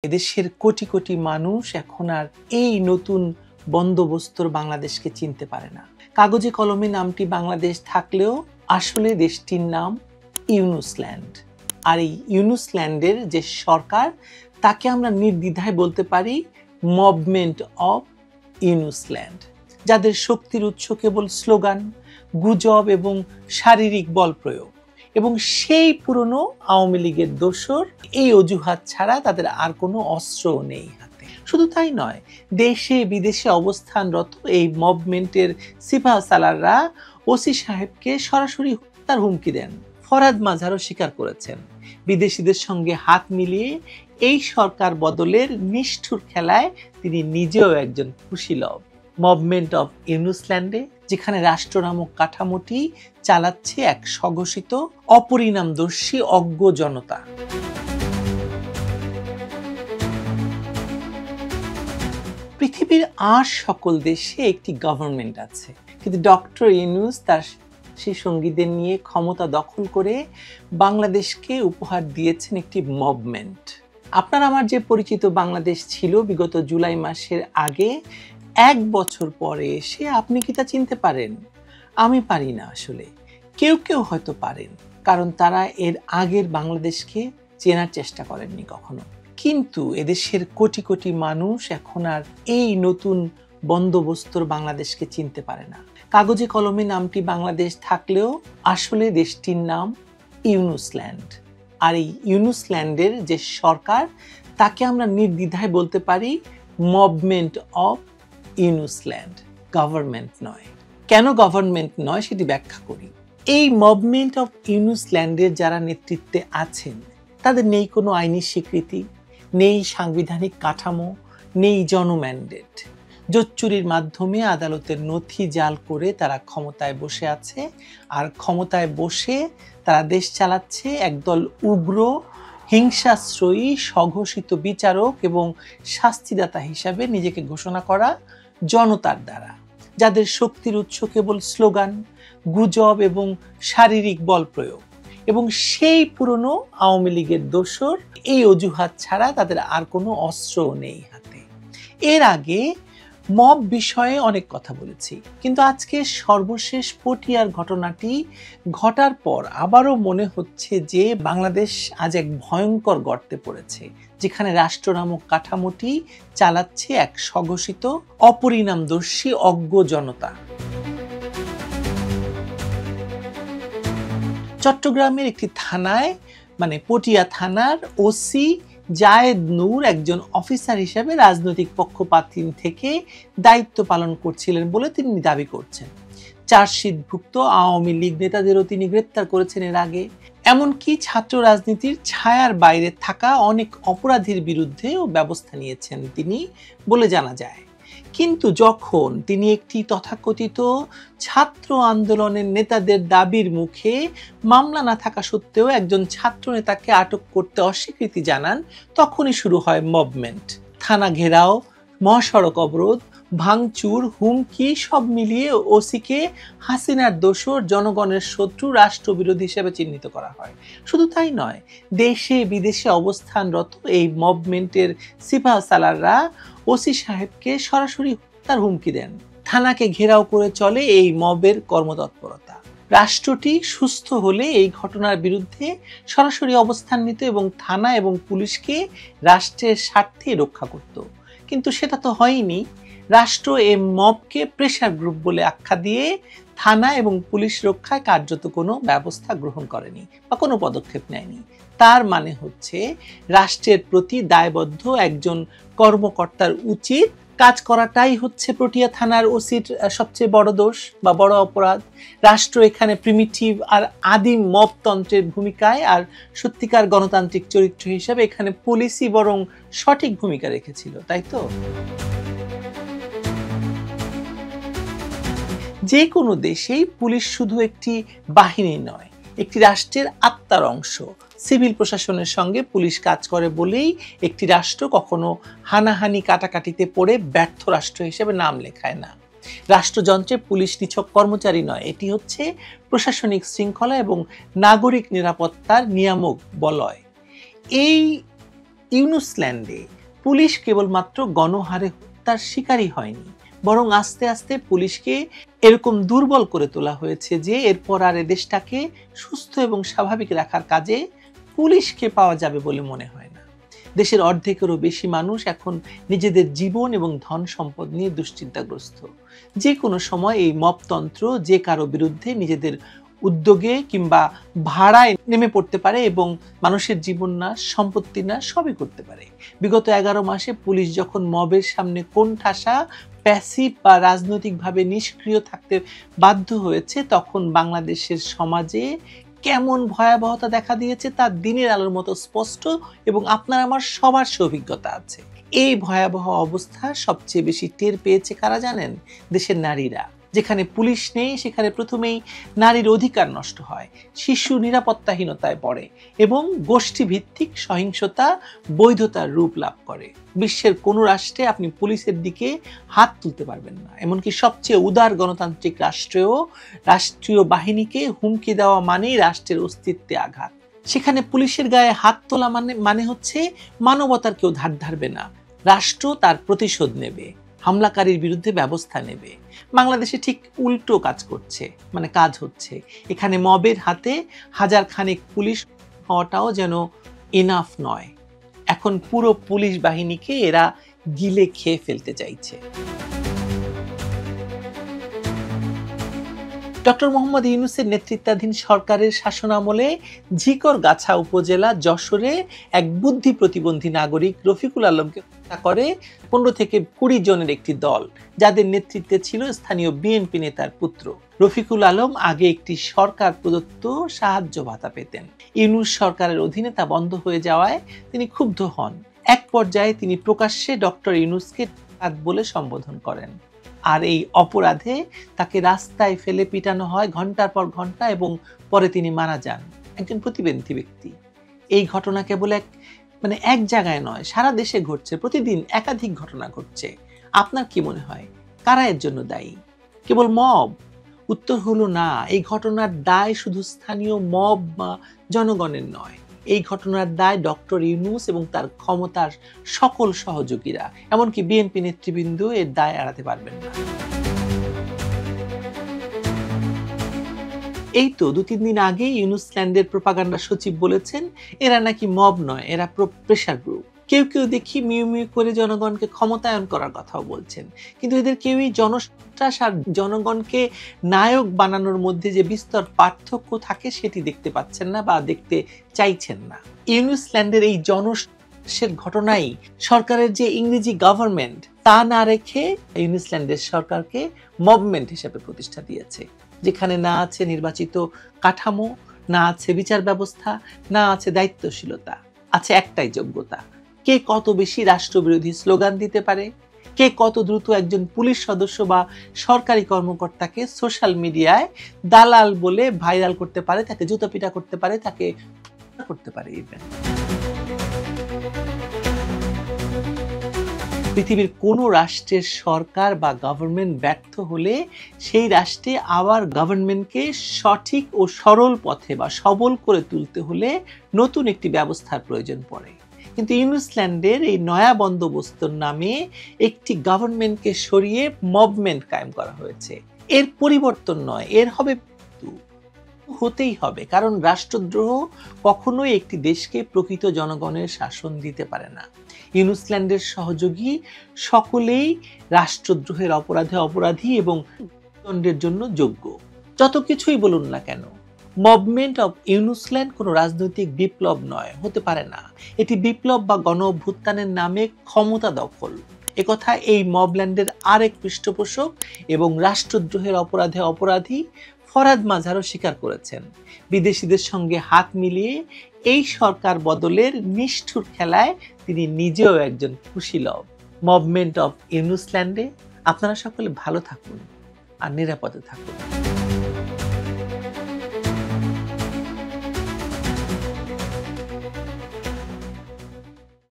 এদেশের কোটি কোটি মানুষ এখন আর এই নতুন বন্দোবস্তর বাংলাদেশকে চিনতে পারে না। কাগজে কলমে নামটি বাংলাদেশ থাকলেও আসলে দেশটির নাম ইউনুসল্যান্ড। আর এই ইউনুসল্যান্ডের যে সরকার, তাকে আমরা নির্দ্বিধায় বলতে পারি মুভমেন্ট অফ ইউনুসল্যান্ড, যাদের শক্তির উৎস কেবল স্লোগান, গুজব এবং শারীরিক বল প্রয়োগ। এবং সেই পুরনো আওয়ামী লীগের দোসর এই অজুহাত ছাড়া তাদের আর কোনো অস্ত্র নেই হাতে। শুধু তাই নয়, দেশে বিদেশে অবস্থানরত এই মুভমেন্টের সিপাহসালাররা ওসি সাহেবকে সরাসরি হত্যার হুমকি দেন। ফরহাদ মাঝারও স্বীকার করেছেন বিদেশিদের সঙ্গে হাত মিলিয়ে এই সরকার বদলের নিষ্ঠুর খেলায় তিনি নিজেও একজন কুশীলব। মুভমেন্ট অফ ইউনুসল্যান্ডে যেখানে রাষ্ট্র নামক কাঠামোটি চালাচ্ছে এক স্বঘোষিত অপরিণামদর্শী অজ্ঞ জনতা। পৃথিবীর আর সকল দেশে একটি গভর্নমেন্ট আছে, কিন্তু ডক্টর ইউনূস তার সেই সঙ্গীদের নিয়ে ক্ষমতা দখল করে বাংলাদেশকে উপহার দিয়েছেন একটি মুভমেন্ট। আপনার আমার যে পরিচিত বাংলাদেশ ছিল বিগত জুলাই মাসের আগে, 1 বছর পরে এসে আপনি কি তা চিনতে পারেন? আমি পারি না। আসলে কেউ কেউ হয়তো পারেন, কারণ তারা এর আগের বাংলাদেশকে চেনার চেষ্টা করেননি কখনো। কিন্তু এদেশের কোটি কোটি মানুষ এখন আর এই নতুন বন্দোবস্তর বাংলাদেশকে চিনতে পারে না। কাগজে কলমে নামটি বাংলাদেশ থাকলেও আসলে দেশটির নাম ইউনুসল্যান্ড। আর এই ইউনুসল্যান্ডের যে সরকার, তাকে আমরা নির্দ্বিধায় বলতে পারি মুভমেন্ট অফ ইউনুসল্যান্ড, গভর্নমেন্ট নয়। কেন গভর্নমেন্ট নয় সেটি ব্যাখ্যা করি। এই মুভমেন্ট অফ ইউনুসল্যান্ডের যারা নেতৃত্বে আছেন, তাদের নেই কোনো আইনি স্বীকৃতি, নেই সাংবিধানিক কাঠামো, নেই জনম্যান্ডেট। জোচ্চুরির মাধ্যমে আদালতের নথি জাল করে তারা ক্ষমতায় বসে আছে, আর ক্ষমতায় বসে তারা দেশ চালাচ্ছে একদল উগ্র, হিংসাশ্রয়ী, স্বঘোষিত বিচারক এবং শাস্তিদাতা হিসাবে নিজেকে ঘোষণা করা জনতার দ্বারা, যাদের শক্তির উৎস কেবল স্লোগান, গুজব এবং শারীরিক বল প্রয়োগ। এবং সেই পুরনো আওয়ামী লীগের দোসর এই অজুহাত ছাড়া তাদের আর কোনো অস্ত্র নেই হাতে। এর আগে মব বিষয়ে অনেক কথা বলেছি, কিন্তু আজকে সর্বশেষ পটিয়ার ঘটনাটি ঘটার পর আবারও মনে হচ্ছে যে বাংলাদেশ আজ এক ভয়ঙ্কর গর্তে পড়েছে, যেখানে রাষ্ট্র নামক কাঠামোটি চালাচ্ছে এক স্বঘোষিত অপরিণামদর্শী অজ্ঞ জনতা। চট্টগ্রামের একটি থানায়, মানে পটিয়া থানার ওসি জায়েদ নূর একজন অফিসার হিসেবে রাজনৈতিক পক্ষপাতহীন থেকে দায়িত্ব পালন করছিলেন বলে তিনি দাবি করছেন। চার্জশিটভুক্ত আওয়ামী লীগ নেতাদেরও তিনি গ্রেপ্তার করেছেন এর আগে। এমনকি ছাত্র রাজনীতির ছায়ার বাইরে থাকা অনেক অপরাধীর বিরুদ্ধেও ব্যবস্থা নিয়েছেন তিনি বলে জানা যায়। কিন্তু যখন তিনি একটি তথাকথিত ছাত্র আন্দোলনের নেতাদের দাবির মুখে মামলা না থাকা সত্ত্বেও একজন ছাত্র নেতাকে আটক করতে অস্বীকৃতি জানান, তখনই শুরু হয় মুভমেন্ট। থানা ঘেরাও, মহাসড়ক অবরোধ, ভাঙচুর, হুমকি, সব মিলিয়ে ওসিকে হাসিনার দোসর, জনগণের শত্রু, রাষ্ট্রবিরোধী হিসেবে চিহ্নিত করা হয়। শুধু তাই নয়, দেশে বিদেশে অবস্থানরত এই মুভমেন্টের সিপাহসালাররা ওসি সাহেবকে সরাসরি হত্যার হুমকি দেন। থানাকে ঘেরাও করে চলে এই মবের কর্মতৎপরতা। রাষ্ট্রটি সুস্থ হলে এই ঘটনার বিরুদ্ধে সরাসরি অবস্থান নিত এবং থানা এবং পুলিশকে রাষ্ট্রের স্বার্থে রক্ষা করত। কিন্তু সেটা তো হয়নি। রাষ্ট্র এই মবকে প্রেসার গ্রুপ বলে আখ্যা দিয়ে থানা এবং পুলিশ রক্ষায় কার্যত কোনো ব্যবস্থা গ্রহণ করেনি বা কোনো পদক্ষেপ নেয়নি। তার মানে হচ্ছে রাষ্ট্রের প্রতি দায়বদ্ধ একজন কর্মকর্তার উচিত কাজ করাটাই হচ্ছে পটিয়া থানার ওসির সবচেয়ে বড় দোষ বা বড় অপরাধ। রাষ্ট্র এখানে প্রিমিটিভ আর আদিম মবতন্ত্রের ভূমিকায়, আর সত্যিকার গণতান্ত্রিক চরিত্র হিসেবে এখানে পুলিশই বরং সঠিক ভূমিকা রেখেছিল, তাই তো? যে কোনো দেশেই পুলিশ শুধু একটি বাহিনী নয়, একটি রাষ্ট্রের আত্মার অংশ। সিভিল প্রশাসনের সঙ্গে পুলিশ কাজ করে বলেই একটি রাষ্ট্র কখনো হানাহানি কাটাকাটিতে পড়ে ব্যর্থ রাষ্ট্র হিসেবে নাম লেখায় না। রাষ্ট্রযন্ত্রে পুলিশ নিছক কর্মচারী নয়, এটি হচ্ছে প্রশাসনিক শৃঙ্খলা এবং নাগরিক নিরাপত্তার নিয়ামক বলয়। এই ইউনুসল্যান্ডে পুলিশ কেবলমাত্র গণহারে হত্যার শিকারই হয়নি, বরং আস্তে আস্তে পুলিশকে এরকম দুর্বল করে তোলা হয়েছে যে এরপর আর এ দেশটাকে সুস্থ এবং স্বাভাবিক রাখার কাজে পুলিশকে পাওয়া যাবে বলে মনে হয় না। দেশের অর্ধেকেরও বেশি মানুষ এখন নিজেদের জীবন এবং ধন সম্পদ নিয়ে দুশ্চিন্তাগ্রস্ত। যে কোনো সময় এই মবতন্ত্র যে কারো বিরুদ্ধে নিজেদের উদ্যোগে কিংবা ভাড়ায় নেমে পড়তে পারে এবং মানুষের জীবন না, সম্পত্তি না, সবই করতে পারে। বিগত 11 মাসে পুলিশ যখন মবের সামনে কোণঠাসা, প্যাসিভ বা রাজনৈতিকভাবে নিষ্ক্রিয় থাকতে বাধ্য হয়েছে, তখন বাংলাদেশের সমাজে কেমন ভয়াবহতা দেখা দিয়েছে তা দিনের আলোর মতো স্পষ্ট এবং আপনার আমার সবার অভিজ্ঞতা আছে। এই ভয়াবহ অবস্থা সবচেয়ে বেশি টের পেয়েছে কারা জানেন? দেশের নারীরা। যেখানে পুলিশ নেই সেখানে প্রথমেই নারীর অধিকার নষ্ট হয়, শিশু নিরাপত্তাহীনতায় পড়ে এবং গোষ্ঠীভিত্তিক সহিংসতা বৈধতার রূপ লাভ করে। বিশ্বের কোনো রাষ্ট্রে আপনি পুলিশের দিকে হাত তুলতে পারবেন না। এমনকি সবচেয়ে উদার গণতান্ত্রিক রাষ্ট্রেও রাষ্ট্রীয় বাহিনীকে হুমকি দেওয়া মানেই রাষ্ট্রের অস্তিত্বে আঘাত। সেখানে পুলিশের গায়ে হাত তোলা মানে হচ্ছে মানবতার কেউ ধার ধারবে না, রাষ্ট্র তার প্রতিশোধ নেবে, হামলাকারীর বিরুদ্ধে ব্যবস্থা নেবে। বাংলাদেশে ঠিক উল্টো কাজ হচ্ছে। এখানে মবের হাতে হাজার খানেক পুলিশ হওয়াটাও যেন এনাফ নয়। এখন পুরো পুলিশ বাহিনীকে এরা গিলে খেয়ে ফেলতে চাইছে। ডক্টর মোহাম্মদ ইউনূসের নেতৃত্বাধীন সরকারের শাসনামলে ঝিকরগাছা উপজেলা যশোরে এক বুদ্ধি প্রতিবন্ধী নাগরিক রফিকুল আলমকে হত্যা করে 15 থেকে 20 জনের একটি দল, যাদের নেতৃত্বে ছিল স্থানীয় বিএনপি নেতার পুত্র। রফিকুল আলম আগে একটি সরকার প্রদত্ত সাহায্য ভাতা পেতেন। ইউনূস সরকারের অধীনে তা বন্ধ হয়ে যাওয়ায় তিনি ক্ষুব্ধ হন। এক পর্যায়ে তিনি প্রকাশ্যে ডক্টর ইউনূসকে ডাকাত বলে সম্বোধন করেন। আর এই অপরাধে তাকে রাস্তায় ফেলে পিটানো হয় ঘন্টার পর ঘন্টা এবং পরে তিনি মারা যান। একজন প্রতিবন্ধী ব্যক্তি। এই ঘটনা কেবল এক জায়গায় নয়, সারা দেশে ঘটছে, প্রতিদিন একাধিক ঘটনা ঘটছে। আপনার কি মনে হয় কারা এর জন্য দায়ী? কেবল মব? উত্তর হলো না। এই ঘটনার দায় শুধু স্থানীয় মব বা জনগণের নয়। এই ঘটনার দায় ডক্টর ইউনূস এবং তার ক্ষমতার সকল সহযোগীরা, এমনকি বিএনপি নেতৃবৃন্দ এর দায় এড়াতে পারবেন না। এই তো 2-3 দিন আগে ইউনূসল্যান্ডের প্রোপাগান্ডা সচিব বলেছেন এরা নাকি মব নয়, এরা প্রেশার গ্রুপ। কেউ কেউ দেখি মিউ মিউ করে জনগণকে ক্ষমতায়ন করার কথাও বলছেন, কিন্তু এদের কেউই জনসন্ত্রাস আর জনগণকে নায়ক বানানোর মধ্যে যে বিস্তর পার্থক্য থাকে সেটি দেখতে পাচ্ছেন না বা দেখতে চাইছেন না। ইউনূসল্যান্ডের এই জনসের ঘটনাই সরকারের যে ইংরেজি গভর্নমেন্ট তা না রেখে ইউনূসল্যান্ডের সরকারকে মভমেন্ট হিসেবে প্রতিষ্ঠা দিয়েছে, যেখানে না আছে নির্বাচিত কাঠামো, না আছে বিচার ব্যবস্থা, না আছে দায়িত্বশীলতা, আছে একটাই যোগ্যতা। কে কত বেশি রাষ্ট্রবিরোধী স্লোগান দিতে পারে, কে কত দ্রুত একজন পুলিশ সদস্য বা সরকারি কর্মকর্তাকে সোশ্যাল মিডিয়ায় দালাল বলে ভাইরাল করতে পারে, তাকে জুতোপিটা করতে পারে, তাকে করতে পারে। ইভেন পৃথিবীর কোনো রাষ্ট্রের সরকার বা গভর্নমেন্ট ব্যর্থ হলে সেই রাষ্ট্রে আবার গভর্নমেন্টকে সঠিক ও সরল পথে বা সবল করে তুলতে হলে নতুন একটি ব্যবস্থার প্রয়োজন পড়ে। কিন্তু ইউনূসল্যান্ডের এই নয়া বন্দোবস্তর নামে একটি গভর্নমেন্টকে সরিয়ে মভমেন্ট কায়েম করা হয়েছে। এর পরিবর্তন নয়, এর হতেই হবে, কারণ রাষ্ট্রদ্রোহ কখনোই একটি দেশকে প্রকৃত জনগণের শাসন দিতে পারে না। ইউনূসল্যান্ডের সহযোগী সকলেই রাষ্ট্রদ্রোহের অপরাধে অপরাধী এবং দণ্ডের জন্য যোগ্য। যত কিছুই বলুন না কেন, মুভমেন্ট অফ ইউনূসল্যান্ড কোনো রাজনৈতিক বিপ্লব নয়, হতে পারে না। এটি বিপ্লব বা গণ অভ্যুত্থানের নামে ক্ষমতা দখল। একথা এই মবল্যান্ডের আরেক পৃষ্ঠপোষক এবং রাষ্ট্রদ্রোহের অপরাধে অপরাধী ফরহাদ মাঝারও স্বীকার করেছেন। বিদেশিদের সঙ্গে হাত মিলিয়ে এই সরকার বদলের নিষ্ঠুর খেলায় তিনি নিজেও একজন কুশীলব। মুভমেন্ট অফ ইউনূসল্যান্ডে আপনারা সকলে ভালো থাকুন আর নিরাপদে থাকুন।